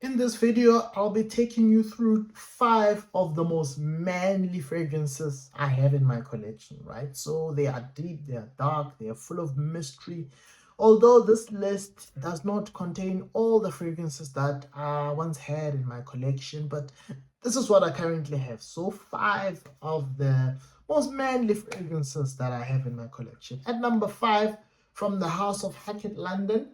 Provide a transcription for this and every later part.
In this video, I'll be taking you through 5 of the most manly fragrances I have in my collection, right? So they are deep, they are dark, they are full of mystery. Although this list does not contain all the fragrances that I once had in my collection, but this is what I currently have. So 5 of the most manly fragrances that I have in my collection. At number 5, from the House of Hackett, London,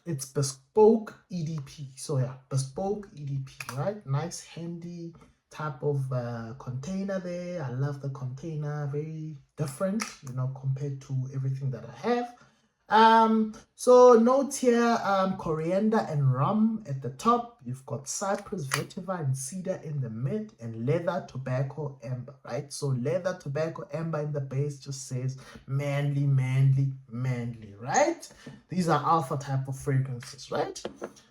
it's Bespoke EDP. So yeah, Bespoke EDP, right? Nice handy type of container there. I love the container, very different, compared to everything that I have. So notes here, coriander and rum at the top. You've got cypress, vetiver, and cedar in the mid, and leather, tobacco, amber, right? So leather, tobacco, amber in the base just says manly, manly, manly, right? These are alpha type of fragrances, right?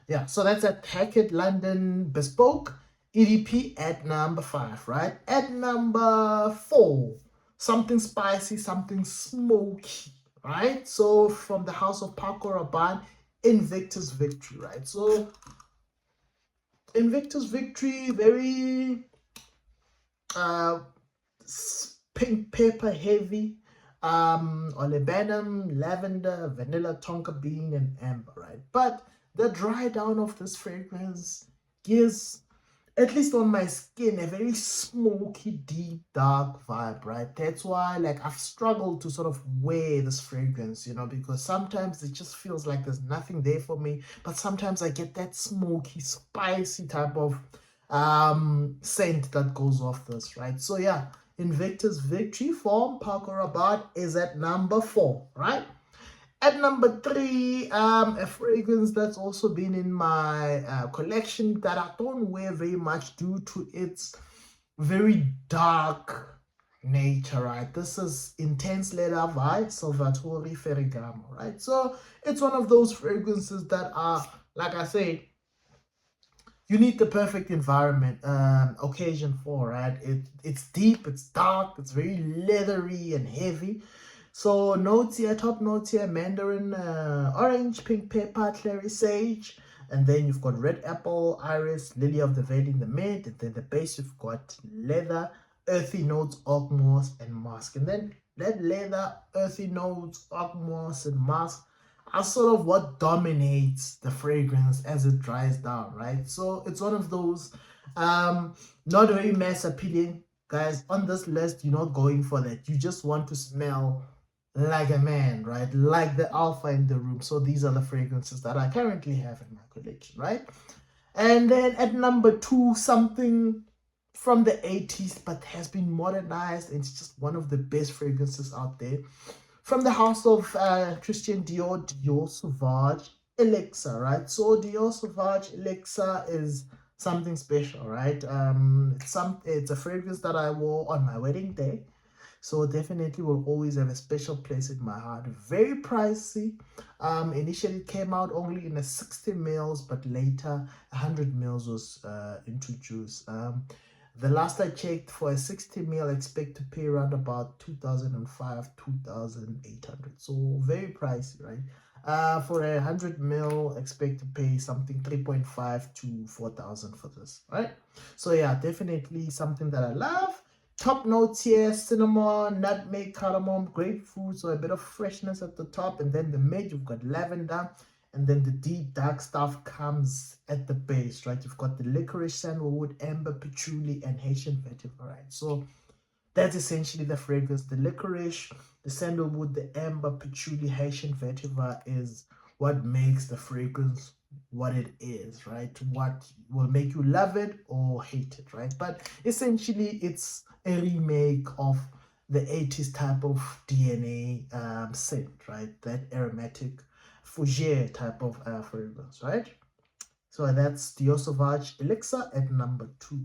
Yeah, so that's at Hackett London Bespoke EDP at number 5, right? At number 4, something spicy, something smoky, right? So from the house of Paco Rabanne, Invictus Victory, right? So Invictus Victory, very pink pepper heavy, olibanum, lavender, vanilla, tonka bean, and amber, right? But the dry down of this fragrance gives, at least on my skin, a very smoky, deep, dark vibe, right? That's why, like, I've struggled to sort of wear this fragrance, because sometimes it just feels like there's nothing there for me, but sometimes I get that smoky, spicy type of scent that goes off this, right? So yeah, Invictus Victory from Paco Rabanne is at number 4, right? At number 3, a fragrance that's also been in my collection that I don't wear very much due to its very dark nature, right? This is Intense Leather by Salvatore Ferragamo, right? So it's one of those fragrances that are, like I say, you need the perfect environment, occasion for, right? It's deep, it's dark, it's very leathery and heavy. So notes here, top notes here, mandarin, orange, pink pepper, clary sage, and then you've got red apple, iris, lily of the valley in the mid, and then the base you've got leather, earthy notes, oak moss, and musk. And then that leather, earthy notes, oak moss, and musk are sort of what dominates the fragrance as it dries down, right? So it's one of those not very mass appealing. Guys, on this list, you're not going for that. You just want to smell like a man, right? Like the alpha in the room. So these are the fragrances that I currently have in my collection, right? And then at number 2, something from the 80s but has been modernized, and it's just one of the best fragrances out there. From the house of Christian Dior, Dior Sauvage Elixar, right? So Dior Sauvage Elixar is something special, right? It's a fragrance that I wore on my wedding day, so definitely will always have a special place in my heart. Very pricey. Initially it came out only in a 60 mils, but later 100 mils was introduced. The last I checked, for a 60 mil, I expect to pay around about 2005, 2800. So very pricey, right? For a 100 mil, expect to pay something 3.5 to 4,000 for this, right? So yeah, definitely something that I love. Top notes here, cinnamon, nutmeg, cardamom, grapefruit, so a bit of freshness at the top, and then the mid, you've got lavender, and then the deep dark stuff comes at the base, right? You've got the licorice, sandalwood, amber, patchouli, and Haitian vetiver, right? So that's essentially the fragrance. The licorice, the sandalwood, the amber, patchouli, Haitian vetiver is what makes the fragrance what it is, right? What will make you love it or hate it, right? But essentially, it's a remake of the 80s type of DNA scent, right? That aromatic fougere type of fragrance, right? So that's Dior Sauvage Elixir at number 2.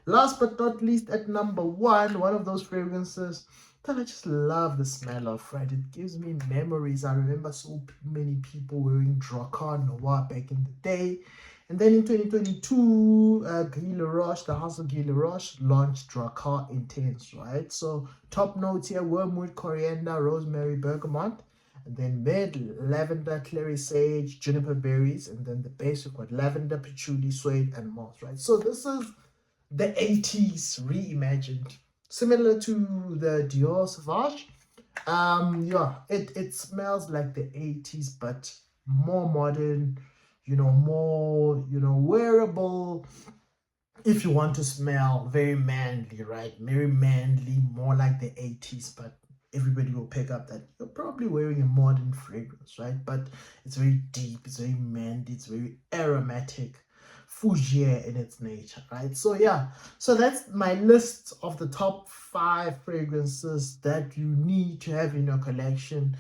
Last but not least, at number 1, one of those fragrances that I just love the smell of, right? It gives me memories. I remember so many people wearing Drakkar Noir back in the day. And then in 2022, Laroche, the house of Laroche, launched Drakkar Intense, right? So top notes here, wormwood, coriander, rosemary, bergamot. And then mid, lavender, clary sage, juniper berries, and then the base we've got lavender, patchouli, suede, and moss, right? So this is the 80s reimagined, similar to the Dior Sauvage. Yeah, it smells like the 80s, but more modern, more, wearable. If you want to smell very manly, right? Very manly, more like the 80s, but everybody will pick up that you're probably wearing a modern fragrance, right? But it's very deep, it's very manly, it's very aromatic, fougere in its nature, right? So yeah, so that's my list of the top 5 fragrances that you need to have in your collection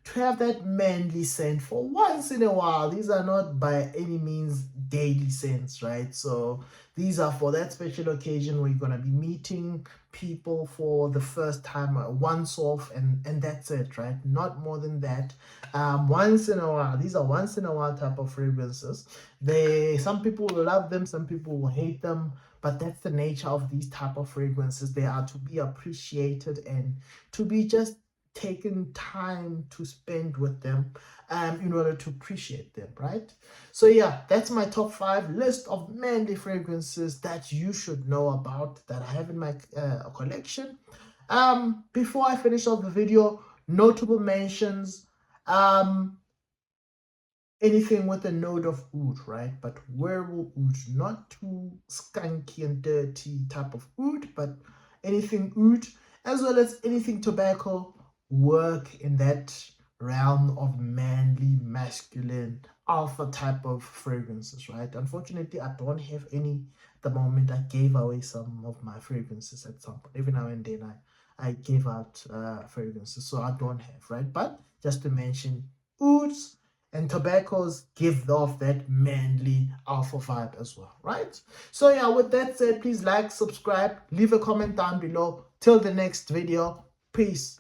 to have that manly scent for once in a while. These are not by any means daily scents, right? So these are for that special occasion where you're going to be meeting people for the first time, once off, and that's it, right? Not more than that. Once in a while. These are once in a while type of fragrances. Some people will love them, some people will hate them, but that's the nature of these type of fragrances. They are to be appreciated and to be just taken time to spend with them in order to appreciate them, right? So yeah, that's my top 5 list of manly fragrances that you should know about that I have in my collection. Before I finish off the video, notable mentions, anything with a note of oud, right? But wearable oud, not too skunky and dirty type of oud, but anything oud, as well as anything tobacco, work in that realm of manly, masculine, alpha type of fragrances, right? Unfortunately, I don't have any at the moment. I gave away some of my fragrances at some point. Every now and then I gave out fragrances, so I don't have, right? But just to mention, ouds and tobaccos give off that manly alpha vibe as well, right? So yeah, with that said, please like, subscribe, leave a comment down below. Till the next video, peace.